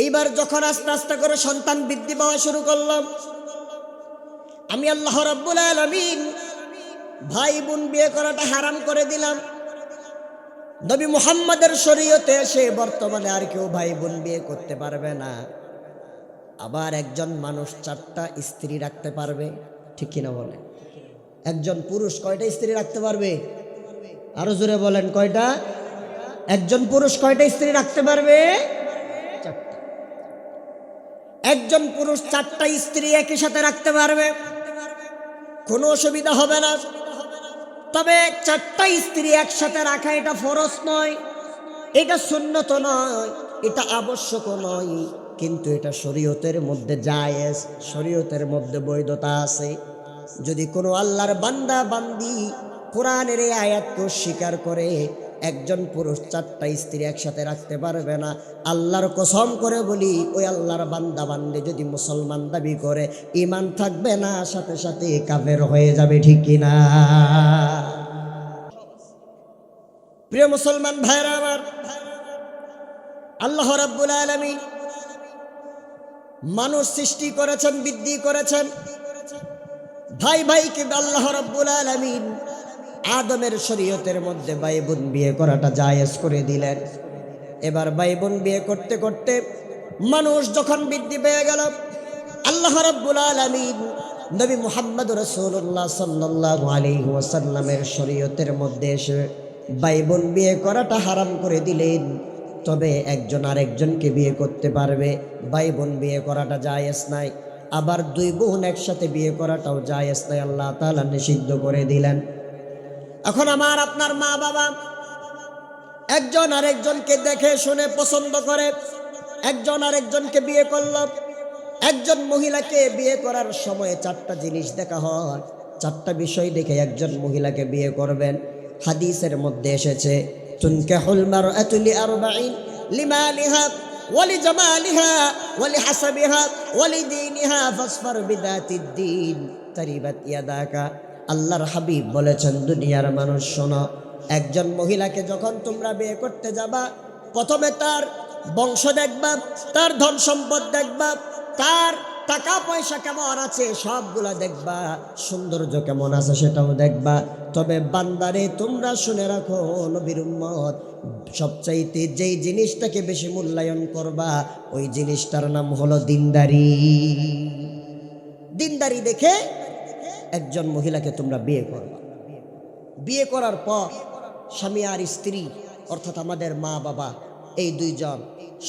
এইবার যখন আস্তে আস্তে করে সন্তান বৃদ্ধি পাওয়া শুরু করলাম, আমি আল্লাহ রাব্বুল আলামিন ভাই বোন বিয়ে করাটা হারাম করে দিলাম। নবী মুহাম্মাদের শরীয়তে এসে বর্তমানে আর কেউ ভাই বোন বিয়ে করতে পারবে না। আবার একজন মানুষ 4টা স্ত্রী রাখতে পারবে, ঠিক কিনা বলে? একজন পুরুষ কয়টা স্ত্রী রাখতে পারবে? আরো জোরে বলেন, কয়টা? একজন পুরুষ কয়টা স্ত্রী রাখতে পারবে? 4টা। একজন পুরুষ 4টা স্ত্রী একই সাথে রাখতে পারবে, কোনো অসুবিধা হবে না। তবে 4টা স্ত্রী একসাথে রাখা এটা ফরজ নয়, এটা সুন্নত নয়, এটা আবশ্যকও নয়, কিন্তু এটা শরীয়তের মধ্যে জায়েজ, শরীয়তের মধ্যে বৈধতা আছে। যদি কোনো আল্লাহর বান্দা বান্দি কোরআনের এই আয়াতকে স্বীকার করে একজন পুরুষ 4টা স্ত্রী একসাথে রাখতে পারবে না, আল্লাহর কসম করে বলি ওই আল্লাহর বান্দা বান্দি যদি মুসলমান দাবি করে, ঈমান থাকবে না, সাথে সাথে কাফের হয়ে যাবে, ঠিক কিনা? প্রিয় মুসলমান ভাইরা আমার, আল্লাহ রাব্বুল আলামিন মানুষ সৃষ্টি করেছেন, বৃদ্ধি করেছেন, ভাই ভাইকে আল্লাহ রাব্বুল আলামিন আদমের শরীয়তের মধ্যে ভাই বোন বিয়ে করাটা জায়েজ করে দিলেন। এবার ভাই বোন বিয়ে করতে করতে মানুষ যখন বৃদ্ধি পেয়ে গেল, আল্লাহ রাব্বুল আলামিন নবী মুহাম্মদ রাসূলুল্লাহ সাল্লাল্লাহু আলাইহি ওয়াসাল্লামের শরীয়তের মধ্যে এসে ভাই বোন বিয়ে করাটা হারাম করে দিলেন। তবে একজন আরেকজনকে বিয়ে করতে পারবে, ভাই বোন বিয়ে করাটা জায়েজ নাই। আবার 2 বোন একসাথে বিয়ে করাটাও জায়েজ নাই, আল্লাহ তাআলা নিষিদ্ধ করে দিলেন। এখন আমার আপনার মা বাবা একজন আরেকজনকে দেখে শুনে পছন্দ করে একজন আরেকজনকে বিয়ে করল। একজন মহিলাকে বিয়ে করার সময় 4টা জিনিস দেখা হয়, 4টা বিষয় দেখে একজন মহিলাকে বিয়ে করবেন। হাদিসের মধ্যে এসেছে, তুনকাহুল মারআতু লিআরবাঈন লিমালিহা ওয়ালিজামালিহা ওয়ালিহাসাবিহা ওয়ালিদীনিহা ফাসফার বিযাতিদ্দীন তারিবাত ইয়াদাকা। আল্লাহর হাবিব বলেছেন, দুনিয়ার মানুষ শোনো, একজন মহিলাকে যখন তোমরা বিয়ে করতে যাবা, প্রথমে তার বংশ দেখবা, তার ধন সম্পদ দেখবা, তার টাকা পয়সা কেমন আছে সবগুলা দেখবা, সৌন্দর্য কেমন আছে সেটাও দেখবা। তবে বান্দারে তোমরা শুনে রাখো, নবীর উম্মত, সবচাইতে যেই জিনিসটাকে বেশি মূল্যায়ন করবা ওই জিনিসটার নাম হলো দিনদারি। দিনদারি দেখে একজন মহিলাকে তোমরা বিয়ে করবা। বিয়ে করার পর স্বামী আর স্ত্রী অর্থাৎ আমাদের মা বাবা এই 2 জন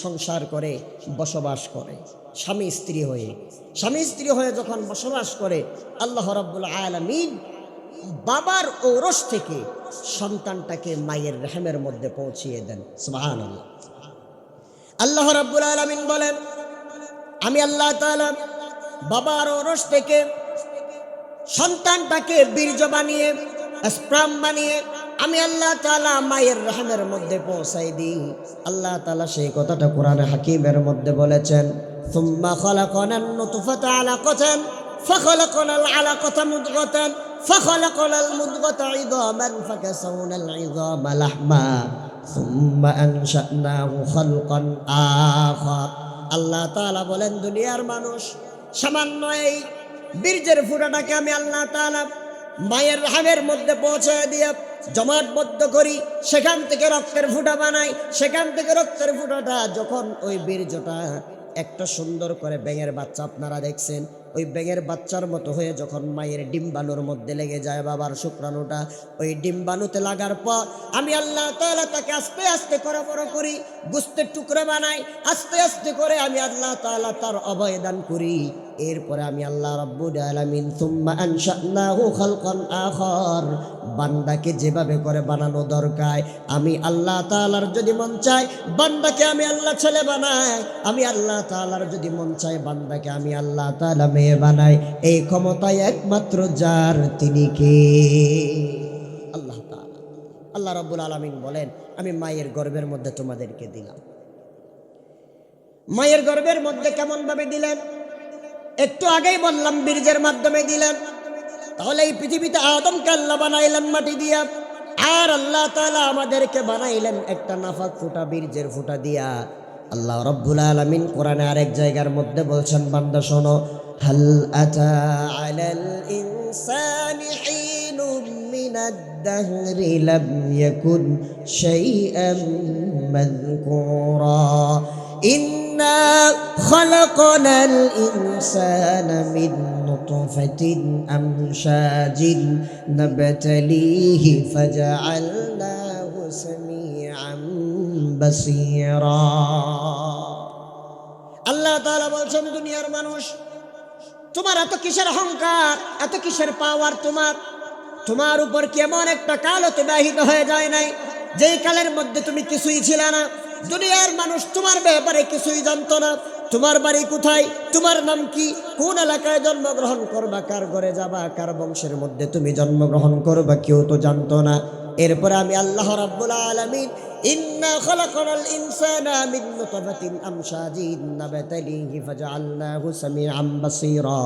সংসার করে বসবাস করে, স্বামী স্ত্রী হয়ে যখন বসবাস করে, আল্লাহ রাব্বুল আলামিন বাবার ঔরস থেকে সন্তানটাকে মায়ের রহমের মধ্যে পৌঁছিয়ে দেন। সুবহানাল্লাহ। আল্লাহ রাব্বুল আলামিন বলেন, আমি আল্লাহ তাআলা বাবার ঔরস থেকে সন্তানটাকে বীর্য বানিয়ে, স্পার্ম বানিয়ে আমি আল্লাহ তাআলা মায়ের রহমের মধ্যে পৌঁছাই দিই। আল্লাহ তাআলা সেই কথাটা কোরআনে হাকিমের মধ্যে বলেছেন, সুম্মা খালাকনান নুতফাতা আলাকাতান ফাখালাকনাল আলাকাতা মুদগাতান ফাখালাকনাল মুদগাতা ইযামান ফাকাসাওনাল ইযামা লাহমা সুম্মা আনশানাহু খালকান আখার। আল্লাহ তাআলা বলেন, দুনিয়ার মানুষ, সামান্য এই বীর্যের ফুটাটাকে আমি আল্লাহ তাআলা মায়ের রাহামের মধ্যে পৌঁছায় দিয়ে জমাটবদ্ধ করি, সেখান থেকে রক্তের ফুটা বানাই। সেখান থেকে রক্তের ফুটাটা যখন ওই বীর্যটা একটা সুন্দর করে ব্যাঙের বাচ্চা, আপনারা দেখছেন ওই ব্যাঙের বাচ্চার মতো হয়ে যখন মায়ের ডিম্বাণুর মধ্যে লেগে যায় বাবার শুক্রাণুটা, ওই ডিম্বাণুতে লাগার পর আমি আল্লাহ তাআলা তাকে আস্তে আস্তে করে বড় করি, গোস্তের টুকরা বানাই, আস্তে আস্তে করে আমি আল্লাহ তাআলা তার অবয়দান করি। এরপরে আমি আল্লাহ রাব্বুল আলামিন সুম্মা আনশানাহু খালকান আখার, বান্দাকে যেভাবে করে বানানো দরকার আমি আল্লাহ তাআলার যদি মন চায় বান্দাকে আমি আল্লাহ ছেলে বানাই, আমি আল্লাহ তাআলার যদি মন চায় বান্দাকে আমি আল্লাহ তাআলা মেয়ে বানাই। এই ক্ষমতায় একমাত্র যার, তিনি কে? আল্লাহ তাআলা। আল্লাহ রাব্বুল আলামিন বলেন, আমি মায়ের গর্ভের মধ্যে তোমাদেরকে দিলাম। মায়ের গর্ভের মধ্যে কেমন ভাবে দিলেন? একটু আগেই বললাম বীর্যের মাধ্যমে দিলেন। তাহলে এই পৃথিবীতে আদমকে আল্লাহ বানাইলেন মাটি দিয়া, আর আল্লাহ তাআলা আমাদেরকে বানাইলেন একটা নাফাক ফুটা বীর্যের ফুটা দিয়া। আল্লাহ রাব্বুল আলামিন কোরআনে আরেক জায়গার মধ্যে বলছেন, বান্দা শোনো, হাল আতা আলাল ইনসানি হিনুম মিনাদ দাহরি লাম ইয়াকুন শাইআম মাযকুরা ইন্না খালাকনাল ইনসানা মিন নুতফাতিন আমশাজিন নাবতালিহি ফাজআলনাহু সামিআম বাসীরা। আল্লাহ তাআলা বলছেন, দুনিয়ার মানুষ, তোমার এত কিসের অহংকার, এত কিসের পাওয়ার? তোমার উপর কেমন একটা কাল অতিবাহিত হয়ে যায় নাই, যেই কালের মধ্যে তুমি কিছুই ছিলে না। দুনিয়ার মানুষ তোমার ব্যাপারে কিছুই জানতো না। তোমার বাড়ি কোথায়, তোমার নাম কি, কোন এলাকায় জন্মগ্রহণ করবা, কার ঘরে যাবা, কার বংশের মধ্যে তুমি জন্মগ্রহণ করবা, কেউ তো জানতো না। এরপরে আমি আল্লাহ রাব্বুল আলামিন ইন্না খালাকনাল ইনসানা মিন নুতফাতিন আমশাজিন নাবতালিহি ফাজআলনাহু সামিআম বাসীরা।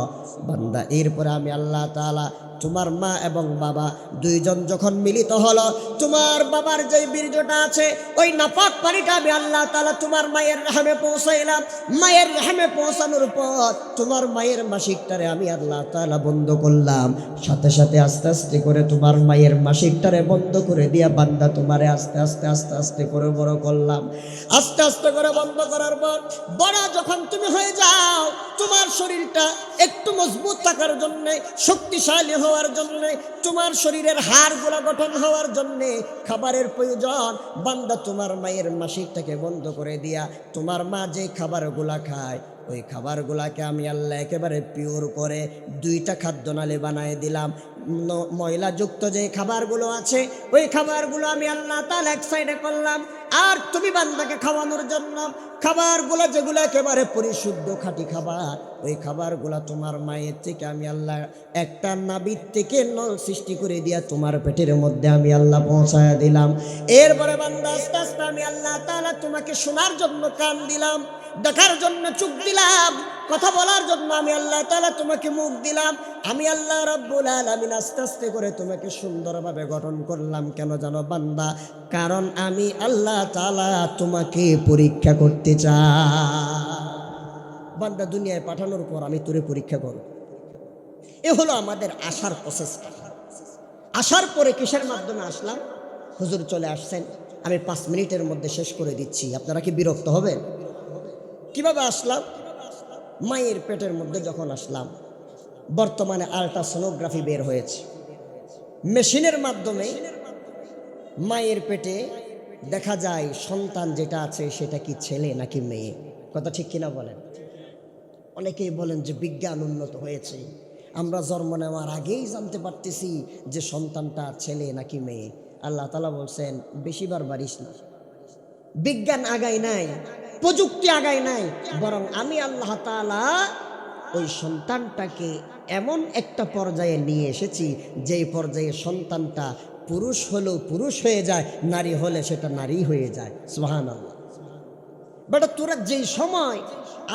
বান্দা, এরপরে আমি আল্লাহ তাআলা তোমার মা এবং বাবা দুইজন যখন মিলিত হলো, তোমার বাবার যে বীর্যটা আছে ওই নাপাক পানিটা আমি আল্লাহ তাআলা তোমার মায়ের রহমে পৌঁছাইলাম। মায়ের রহমে পৌঁছানোর পর তোমার মায়ের মাসিকটারে আমি আল্লাহ তাআলা বন্ধ করলাম। সাথে সাথে আস্তে আস্তে করে তোমার মায়ের মাসিকটারে বন্ধ করে দিয়া বান্দা তোমারে আস্তে আস্তে আস্তে আস্তে করে বড় করলাম। আস্তে আস্তে করে বন্ধ করার পর বড় যখন তুমি হয়ে যাও, তোমার শরীরটা একটু মজবুত থাকার জন্যে, শক্তিশালী হওয়ার জন্যে, তোমার শরীরের হাড়গুলো গঠন হওয়ার জন্যে খাবারের প্রয়োজন। বান্দা তোমার মায়ের মাসিকটাকে বন্ধ করে দিয়া তোমার মা যে খাবারগুলা খায় ওই খাবারগুলাকে আমি আল্লাহ একেবারে পিওর করে দুইটা খাদ্যনালী বানিয়ে দিলাম। ময়লাযুক্ত যে খাবারগুলো আছে ওই খাবারগুলো আমি আল্লাহ তাআলা এক সাইডে করলাম, আর তুমি বান্দাকে খাওয়ানোর জন্য খাবারগুলো যেগুলো একেবারে পরিশুদ্ধ খাঁটি খাবার, ওই খাবারগুলো তোমার মায়ের থেকে আমি আল্লাহ একটা নাভির থেকে নল সৃষ্টি করে দিয়া তোমার পেটের মধ্যে আমি আল্লাহ পৌঁছায় দিলাম। এরপরে বান্দা আস্তে আস্তে আমি আল্লাহ তাআলা তোমাকে শোনার জন্য কান দিলাম, দেখার জন্য চোখ দিলাম, কথা বলার জন্য আমি আল্লাহ তাআলা তোমাকে মুখ দিলাম। আমি আল্লাহ রাব্বুল আলামিন আস্তে আস্তে করে তোমাকে সুন্দরভাবে গঠন করলাম। কেন জানো বান্দা? কারণ আমি আল্লাহ তাআলা তোমাকে পরীক্ষা করতে চাই। বান্দা দুনিয়ায় পাঠানোর পর আমি তোরে পরীক্ষা করব। এ হলো আমাদের আসার প্রসেসটা। আসার পরে কিসের মাধ্যমে আসলাম? হুজুর চলে আসছেন, আমি 5 মিনিটের মধ্যে শেষ করে দিচ্ছি, আপনারা কি বিরক্ত হবেন? কিভাবে আসলাম? মায়ের পেটের মধ্যে যখন আসলাম, বর্তমানে আল্ট্রাসোনোগ্রাফি বের হয়েছে, মেশিনের মাধ্যমে মায়ের পেটে দেখা যায় সন্তান যেটা আছে সেটা কি ছেলে নাকি মেয়ে। কথা ঠিক কিনা বলেন? অনেকেই বলেন যে বিজ্ঞান উন্নত হয়েছে, আমরা জন্ম নেওয়ার আগেই জানতে পারতেছি যে সন্তানটা ছেলে নাকি মেয়ে। আল্লাহ তাআলা বলছেন বেশিবার বাড়িস না, বিজ্ঞান আগায় নাই, প্রযুক্তি আগায় নাই, বরং আমি আল্লাহ তাআলা ওই সন্তানটাকে এমন একটা পর্যায়ে নিয়ে এসেছি যেই পর্যায়ে সন্তানটা পুরুষ হলেও পুরুষ হয়ে যায়, নারী হলে সেটা নারী হয়ে যায়। সুবহানাল্লাহ। বেটা তোরা যেই সময়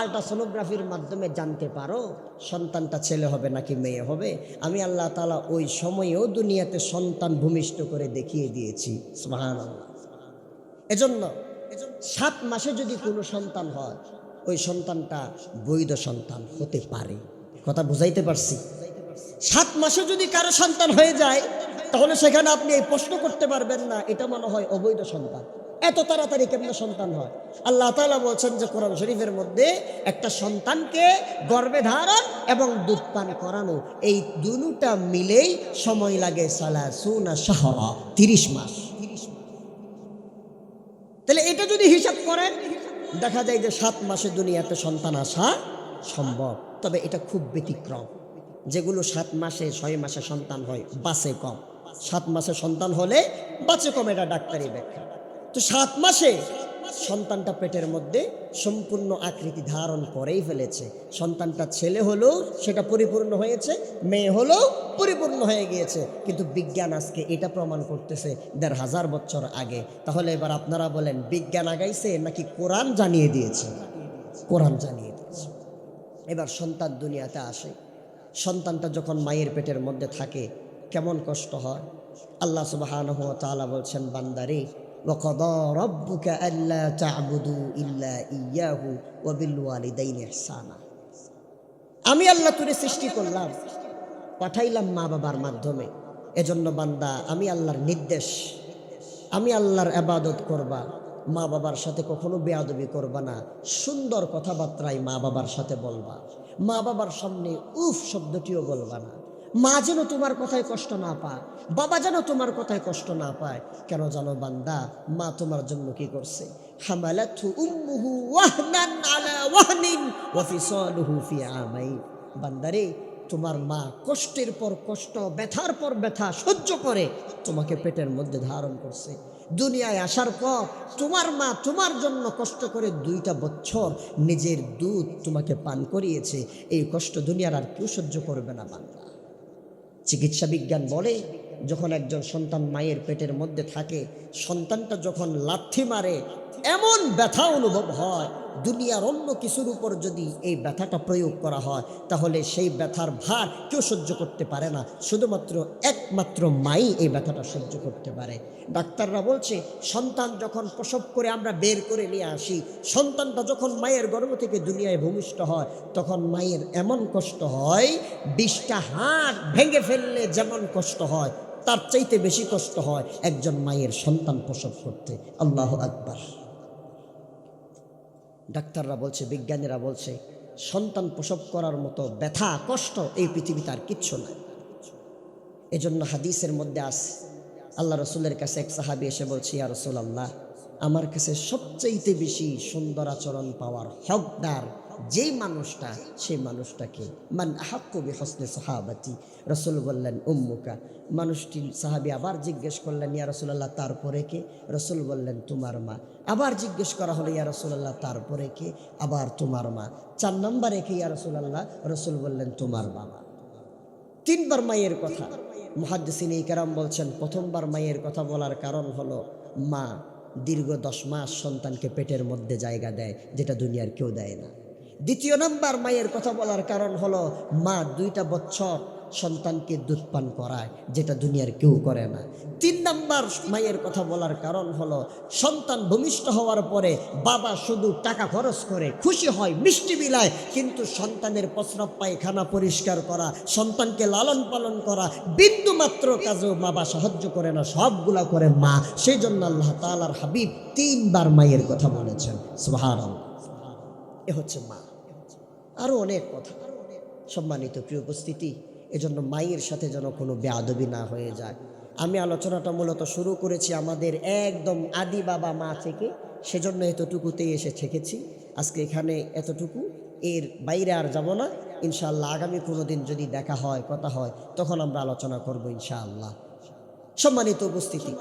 আল্ট্রাসোনোগ্রাফির মাধ্যমে জানতে পারো সন্তানটা ছেলে হবে নাকি মেয়ে হবে, আমি আল্লাহ তাআলা ওই সময়েও দুনিয়াতে সন্তান ভূমিষ্ঠ করে দেখিয়ে দিয়েছি। সুবহানাল্লাহ। এজন্য 7 মাসে যদি কোনো সন্তান হয় ওই সন্তানটা বৈধ সন্তান হতে পারে। কথা বুঝাইতে পারছি? 7 মাসে যদি কারো সন্তান হয়ে যায় তাহলে সেখানে আপনি এই প্রশ্ন করতে পারবেন না এটা মনে হয় অবৈধ সন্তান। এত তাড়াতাড়ি কেমন সন্তান হয়? আল্লাহ তাআলা বলছেন যে কোরআন শরীফের মধ্যে একটা সন্তানকে গর্ভে ধারণ এবং দুধ পান করানো এই দুটোটা মিলেই সময় লাগে সালাসুনা শাহরা, 30 মাস। তাহলে এটা যদি হিসাব করেন দেখা যায় যে 7 মাসে দুনিয়াতে সন্তান আসা সম্ভব। তবে এটা খুব ব্যতিক্রম। যেগুলো 7 মাসে 6 মাসে সন্তান হয় বাঁচে কম। 7 মাসে সন্তান হলে বাঁচে কম, এটা ডাক্তারি ব্যাখ্যা। তো 7 মাসে সন্তানটা পেটের মধ্যে সম্পূর্ণ আকৃতি ধারণ করেই ফেলেছে। সন্তানটা ছেলে হলেও সেটা পরিপূর্ণ হয়েছে, মেয়ে হলেও পরিপূর্ণ হয়ে গিয়েছে। কিন্তু বিজ্ঞান আজকে এটা প্রমাণ করতেছে 1500 বছর আগে। তাহলে এবার আপনারা বলেন বিজ্ঞান আগাইছে নাকি কোরআন জানিয়ে দিয়েছে? কোরআন জানিয়ে দিয়েছে। এবার সন্তান দুনিয়াতে আসে, সন্তানটা যখন মায়ের পেটের মধ্যে থাকে কেমন কষ্ট হয়। আল্লাহ সুবহানাহু ওয়া তাআলা বলছেন, বান্দারে ওয়াকাদা রাব্বুকা আল্লা তা'বুদু ইল্লা ইয়্যাহু ওয়া বিল ওয়ালিদাইনি ইহসানা। আমি আল্লাহ তোরে সৃষ্টি করলাম, পাঠাইলাম মা বাবার মাধ্যমে। এজন্য বান্দা আমি আল্লাহর নির্দেশ, আমি আল্লাহর ইবাদত করবা, মা বাবার সাথে কখনো বেয়াদবি করবা না, সুন্দর কথাবার্তায় মা বাবার সাথে বলবা, মা বাবার সামনে উফ শব্দটিও বলবা না। মা যেন তোমার কথায় কষ্ট না পায়, বাবা যেন তোমার কথায় কষ্ট না পায়। কেন জানো বান্দা, মা তোমার জন্য কি করছে? হামালাতহু উম্মুহু ওয়াহনান আলা ওয়াহনিন ওয়া ফিসালুহু ফি আমাইন। বান্দারে তোমার মা কষ্টের পর কষ্ট, ব্যথার পর ব্যথা সহ্য করে তোমাকে পেটের মধ্যে ধারণ করছে। দুনিয়ায় আসার পর তোমার মা তোমার জন্য কষ্ট করে 2টা বছর নিজের দুধ তোমাকে পান করিয়েছে। এই কষ্ট দুনিয়ার আর কেউ সহ্য করবে না বান্দা। চিকিৎসা বিজ্ঞান বলে যখন একজন সন্তান মায়ের পেটের মধ্যে থাকে, সন্তানটা যখন লাথি মারে এমন ব্যথা অনুভব হয়, দুনিয়ার অন্য কিছুর উপর যদি এই ব্যথাটা প্রয়োগ করা হয় তাহলে সেই ব্যথার ভার কেউ সহ্য করতে পারে না, শুধুমাত্র একমাত্র মাই এই ব্যথাটা সহ্য করতে পারে। ডাক্তাররা বলছে সন্তান যখন প্রসব করে আমরা বের করে নিয়ে আসি, সন্তানটা যখন মায়ের গর্ভ থেকে দুনিয়ায় ভূমিষ্ঠ হয় তখন মায়ের এমন কষ্ট হয়, 20টা হাড় ভেঙে ফেললে যেমন কষ্ট হয় তার চাইতে বেশি কষ্ট হয় একজন মায়ের সন্তান প্রসব করতে। আল্লাহু আকবার। ডাক্তাররা বলছে, বিজ্ঞানীরা বলছে সন্তান প্রসব করার মতো ব্যথা কষ্ট এই পৃথিবীতে আর কিচ্ছু নাই। এজন্য হাদিসের মধ্যে আছে, আল্লাহ রসুলের কাছে এক সাহাবী এসে বলছে, ইয়া রাসূলুল্লাহ, আমার কাছে সবচাইতে বেশি সুন্দর আচরণ পাওয়ার হকদার যেই মানুষটা, সেই মানুষটাকে মান আহাক্কু বিহুসনি সাহাবাতি। রসুল বললেন উম্মুকা। মানুষটি সাহাবী আবার জিজ্ঞেস করলেন, ইয়া রাসূলুল্লাহ তারপরে কে? রসুল বললেন তোমার মা। আবার জিজ্ঞেস করা হলো, ইয়া রাসূলুল্লাহ তারপরে কে? আবার তোমার মা। 4 নম্বরে কে ইয়া রাসূলুল্লাহ? রসুল বললেন তোমার বাবা। 3বার মায়ের কথা। মুহাদ্দিসিনে কেরাম বলছেন প্রথমবার মায়ের কথা বলার কারণ হলো মা দীর্ঘ 10 মাস সন্তানকে পেটের মধ্যে জায়গা দেয় যেটা দুনিয়ার কেউ দেয় না। 2 নম্বর মায়ের কথা বলার কারণ হলো মা 2টা বছর সন্তানকে দুধ পান করায় যেটা দুনিয়ার কেউ করে না। 3 নম্বর মায়ের কথা বলার কারণ হলো সন্তান ভূমিষ্ঠ হওয়ার পরে বাবা শুধু টাকা খরচ করে, খুশি হয়, মিষ্টি বিলায়, কিন্তু সন্তানের প্রস্রাব পায়খানা পরিষ্কার করা, সন্তানকে লালন পালন করা বিন্দু মাত্র কাজেও বাবা সাহায্য করে না, সবগুলা করে মা। সেই জন্য আল্লাহ তাআলার হাবিব 3বার মায়ের কথা বলেছেন। সুবহানাল্লাহ। এ হচ্ছে মা। আরও অনেক কথা। সম্মানিত প্রিয় উপস্থিতি, এজন্য মায়ের সাথে যেন কোনো বেয়াদবি না হয়ে যায়। আমি আলোচনাটা মূলত শুরু করেছি আমাদের একদম আদি বাবা মা থেকে, সেজন্য এতটুকুতেই এসে ঠেকেছি। আজকে এখানে এতটুকু, এর বাইরে আর যাব না। ইনশাআল্লাহ আগামী কোনো দিন যদি দেখা হয়, কথা হয়, তখন আমরা আলোচনা করব ইনশাআল্লাহ। সম্মানিত উপস্থিতি,